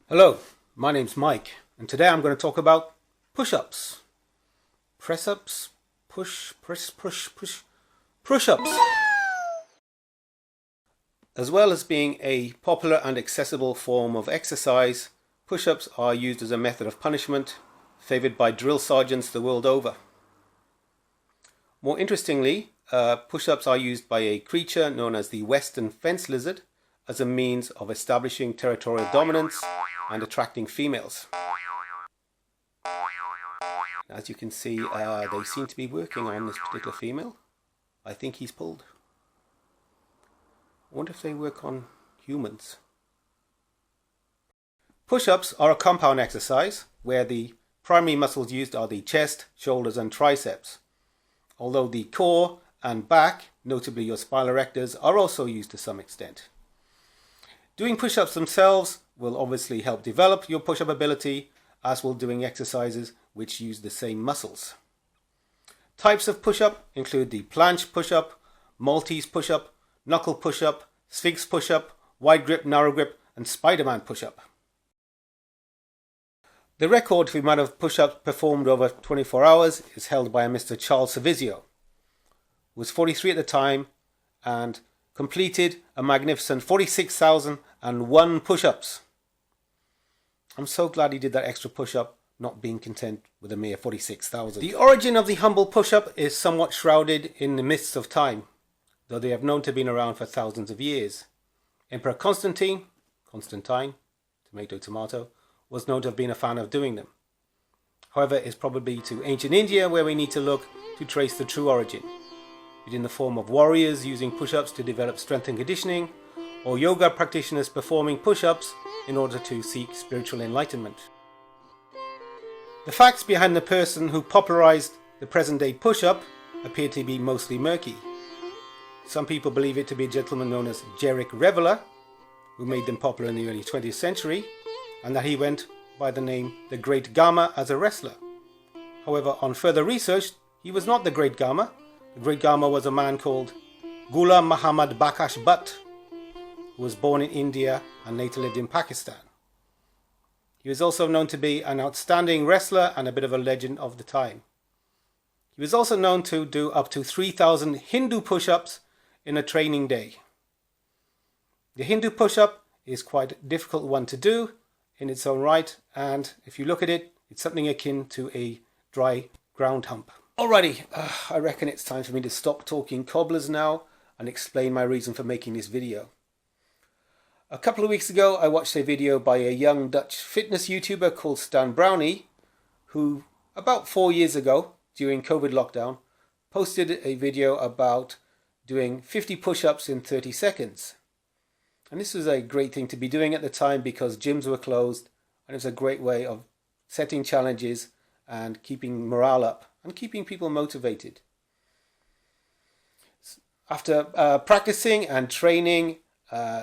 Hello, my name's Mike, and today I'm going to talk about push-ups. Press-ups, push-ups. As well as being a popular and accessible form of exercise, push-ups are used as a method of punishment, favoured by drill sergeants the world over. More interestingly, push-ups are used by a creature known as the western fence lizard as a means of establishing territorial dominance and attracting females. As you can see, they seem to be working on this particular female. I think he's pulled. I wonder if they work on humans. Push-ups are a compound exercise where the primary muscles used are the chest, shoulders and triceps, although the core and back, notably your spinal erectors, are also used to some extent. Doing push-ups themselves will obviously help develop your push-up ability, as will doing exercises which use the same muscles. Types of push-up include the planche push-up, Maltese push-up, knuckle push-up, sphinx push-up, wide grip, narrow grip and Spider-Man push-up. The record for the amount of push-ups performed over 24 hours is held by a Mr. Charles Savizio, who was 43 at the time and completed a magnificent 46,001 push-ups. I'm so glad he did that extra push-up, not being content with a mere 46,000. The origin of the humble push-up is somewhat shrouded in the mists of time, though they have known to have been around for thousands of years. Emperor Constantine, tomato, was known to have been a fan of doing them. However, it's probably to ancient India where we need to look to trace the true origin, be it in the form of warriors using push-ups to develop strength and conditioning, or yoga practitioners performing push-ups in order to seek spiritual enlightenment. The facts behind the person who popularized the present-day push-up appear to be mostly murky. Some people believe it to be a gentleman known as Jerick Reveler, who made them popular in the early 20th century, and that he went by the name the Great Gama as a wrestler. However, on further research, he was not the Great Gama. The Great Gama was a man called Ghulam Muhammad Bakash Butt, who was born in India and later lived in Pakistan. He was also known to be an outstanding wrestler and a bit of a legend of the time. He was also known to do up to 3,000 Hindu push-ups in a training day. The Hindu push-up is quite a difficult one to do in its own right, and if you look at it, it's something akin to a dry ground hump. Alrighty, I reckon it's time for me to stop talking cobblers now and explain my reason for making this video. A couple of weeks ago, I watched a video by a young Dutch fitness YouTuber called Stan Brownie, who about 4 years ago, during COVID lockdown, posted a video about doing 50 push-ups in 30 seconds. And this was a great thing to be doing at the time because gyms were closed, and it was a great way of setting challenges and keeping morale up and keeping people motivated. After practicing and training,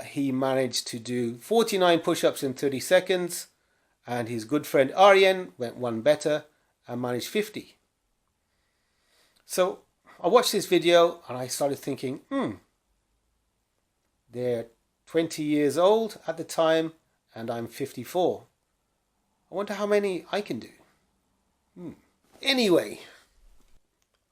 he managed to do 49 push-ups in 30 seconds, and his good friend Arjen went one better and managed 50. So I watched this video and I started thinking, they're 20 years old at the time and I'm 54. I wonder how many I can do. Anyway,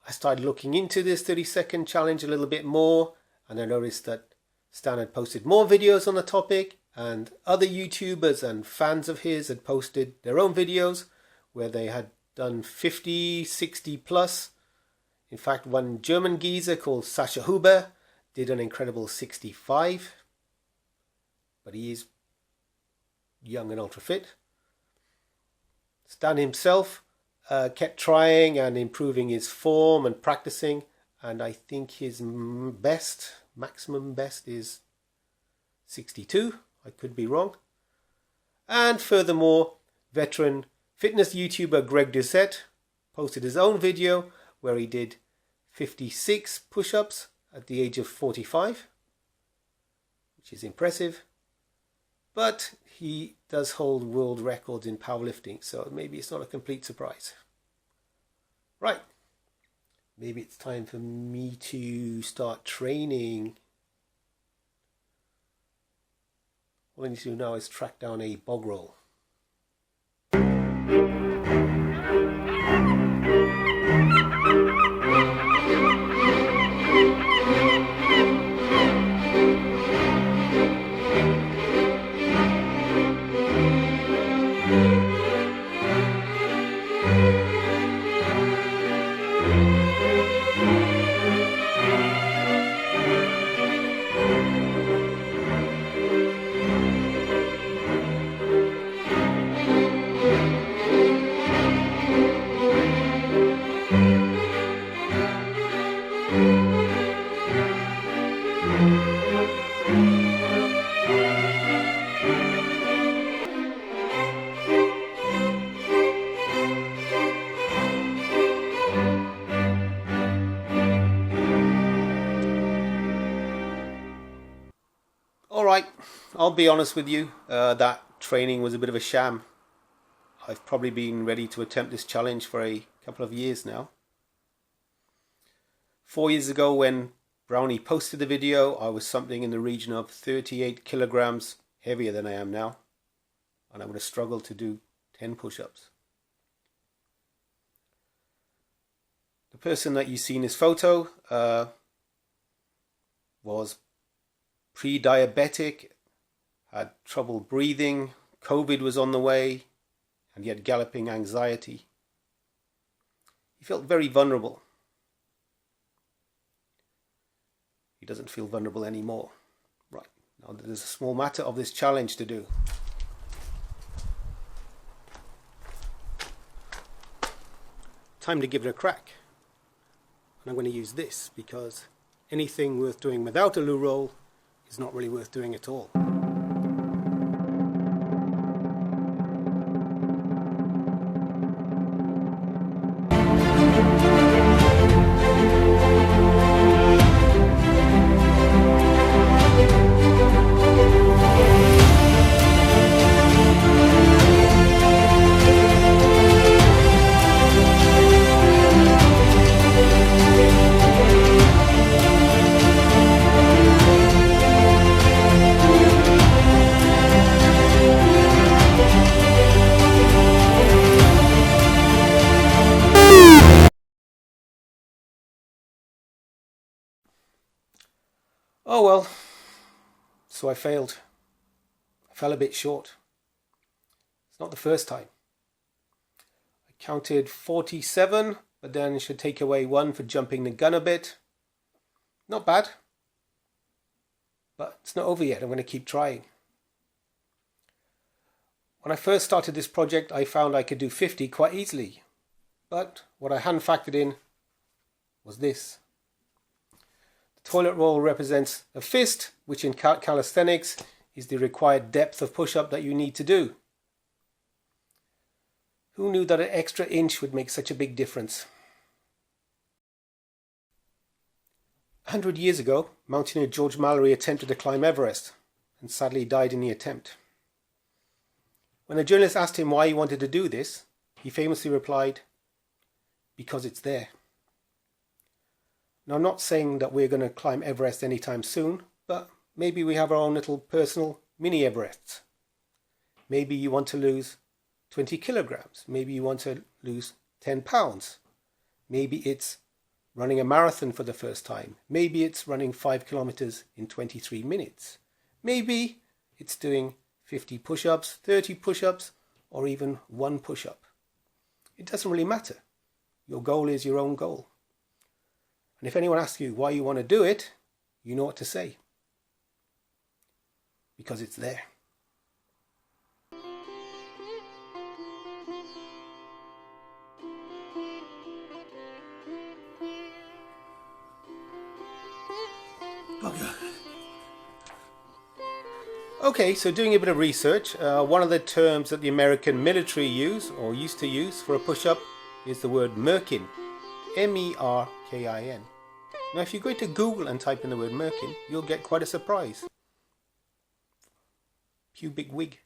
I started looking into this 30-second challenge a little bit more, and I noticed that Stan had posted more videos on the topic, and other YouTubers and fans of his had posted their own videos where they had done 50, 60 plus. In fact, one German geezer called Sascha Huber did an incredible 65, but he is young and ultra fit. Stan himself kept trying and improving his form and practicing, and I think his maximum best is 62. I could be wrong. And furthermore, veteran fitness YouTuber Greg Doucette posted his own video where he did 56 push-ups at the age of 45, which is impressive. But he does hold world records in powerlifting, so maybe it's not a complete surprise. Right. Maybe it's time for me to start training. All I need to do now is track down a bog roll. I'll be honest with you, that training was a bit of a sham. I've probably been ready to attempt this challenge for a couple of years now. 4 years ago when Brownie posted the video, I was something in the region of 38 kilograms heavier than I am now, and I would have struggled to do 10 push-ups. The person that you see in this photo was pre-diabetic, had trouble breathing, COVID was on the way, and he had galloping anxiety. He felt very vulnerable. He doesn't feel vulnerable anymore. Right, now there's a small matter of this challenge to do. Time to give it a crack. And I'm going to use this because anything worth doing without a loo roll is not really worth doing at all. Oh well, so I failed. I fell a bit short. It's not the first time. I counted 47, but then should take away 1 for jumping the gun a bit. Not bad. But it's not over yet. I'm going to keep trying. When I first started this project, I found I could do 50 quite easily. But what I hadn't factored in was this. Toilet roll represents a fist, which in calisthenics is the required depth of push-up that you need to do. Who knew that an extra inch would make such a big difference? 100 years ago, mountaineer George Mallory attempted to climb Everest and sadly died in the attempt. When a journalist asked him why he wanted to do this, he famously replied, "Because it's there." Now, I'm not saying that we're going to climb Everest anytime soon, but maybe we have our own little personal mini Everests. Maybe you want to lose 20 kilograms. Maybe you want to lose 10 pounds. Maybe it's running a marathon for the first time. Maybe it's running 5 kilometers in 23 minutes. Maybe it's doing 50 push-ups, 30 push-ups, or even 1 push-up. It doesn't really matter. Your goal is your own goal. And if anyone asks you why you want to do it, you know what to say. Because it's there. Okay, so doing a bit of research, one of the terms that the American military use, or used to use, for a push-up is the word merkin. M-E-R-K-I-N. Now if you go to Google and type in the word merkin, you'll get quite a surprise. Pubic wig.